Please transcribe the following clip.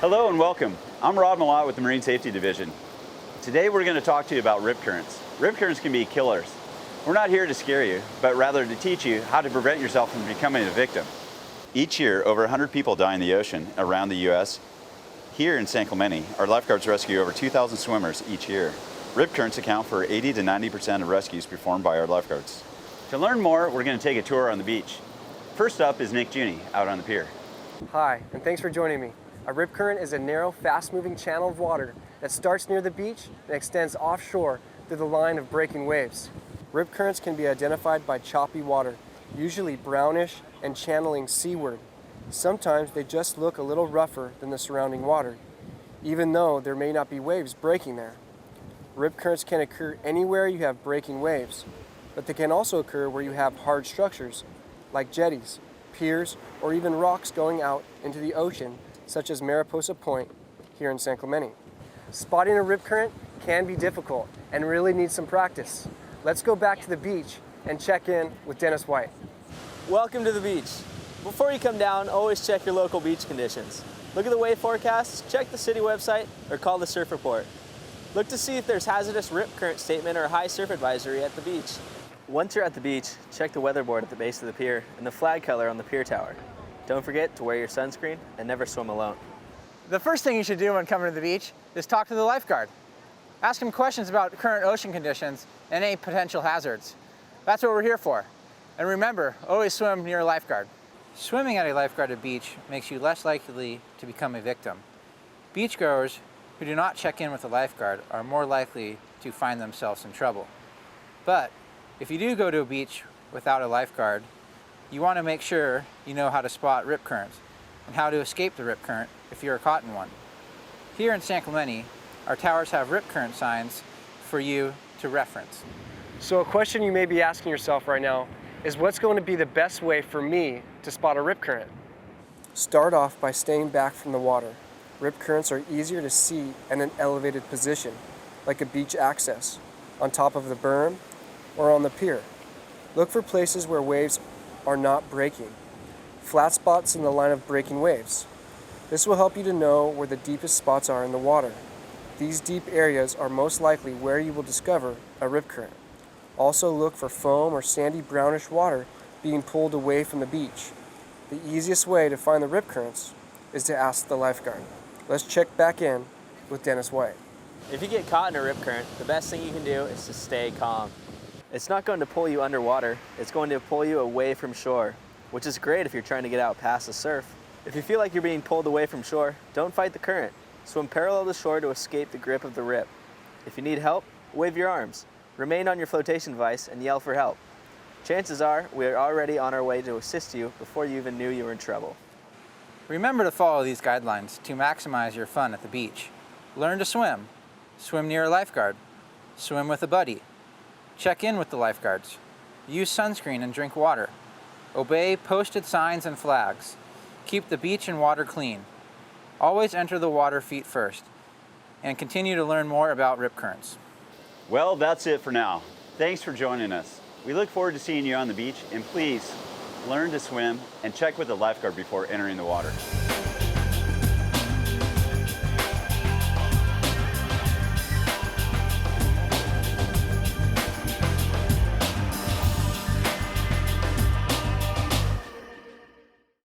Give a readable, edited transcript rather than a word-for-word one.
Hello and welcome. I'm Rod Malott with the Marine Safety Division. Today we're going to talk to you about rip currents. Rip currents can be killers. We're not here to scare you, but rather to teach you how to prevent yourself from becoming a victim. Each year, over 100 people die in the ocean around the U.S. Here in San Clemente, our lifeguards rescue over 2,000 swimmers each year. Rip currents account for 80 to 90% of rescues performed by our lifeguards. To learn more, we're going to take a tour on the beach. First up is Judy out on the pier. Hi, and thanks for joining me. A rip current is a narrow, fast-moving channel of water that starts near the beach and extends offshore through the line of breaking waves. Rip currents can be identified by choppy water, usually brownish and channeling seaward. Sometimes they just look a little rougher than the surrounding water, even though there may not be waves breaking there. Rip currents can occur anywhere you have breaking waves, but they can also occur where you have hard structures, like jetties, piers, or even rocks going out into the ocean, such as Mariposa Point here in San Clemente. Spotting a rip current can be difficult and really needs some practice. Let's go back to the beach and check in with Dennis White. Welcome to the beach. Before you come down, always check your local beach conditions. Look at the wave forecasts, check the city website, or call the surf report. Look to see if there's hazardous rip current statement or a high surf advisory at the beach. Once you're at the beach, check the weatherboard at the base of the pier and the flag color on the pier tower. Don't forget to wear your sunscreen and never swim alone. The first thing you should do when coming to the beach is talk to the lifeguard. Ask him questions about current ocean conditions and any potential hazards. That's what we're here for. And remember, always swim near a lifeguard. Swimming at a lifeguarded beach makes you less likely to become a victim. Beachgoers who do not check in with a lifeguard are more likely to find themselves in trouble. But if you do go to a beach without a lifeguard, you want to make sure you know how to spot rip currents and how to escape the rip current if you're caught in one. Here in San Clemente, our towers have rip current signs for you to reference. So a question you may be asking yourself right now is, what's going to be the best way for me to spot a rip current? Start off by staying back from the water. Rip currents are easier to see in an elevated position, like a beach access, on top of the berm, or on the pier. Look for places where waves are not breaking, flat spots in the line of breaking waves. This will help you to know where the deepest spots are in the water. These deep areas are most likely where you will discover a rip current. Also look for foam or sandy brownish water being pulled away from the beach. The easiest way to find the rip currents is to ask the lifeguard. Let's check back in with Dennis White. If you get caught in a rip current, the best thing you can do is to stay calm. It's not going to pull you underwater, it's going to pull you away from shore, which is great if you're trying to get out past the surf. If you feel like you're being pulled away from shore, don't fight the current. Swim parallel to shore to escape the grip of the rip. If you need help, wave your arms. Remain on your flotation device and yell for help. Chances are we are already on our way to assist you before you even knew you were in trouble. Remember to follow these guidelines to maximize your fun at the beach. Learn to swim. Swim near a lifeguard. Swim with a buddy. Check in with the lifeguards. Use sunscreen and drink water. Obey posted signs and flags. Keep the beach and water clean. Always enter the water feet first. And continue to learn more about rip currents. Well, that's it for now. Thanks for joining us. We look forward to seeing you on the beach, and please learn to swim and check with the lifeguard before entering the water.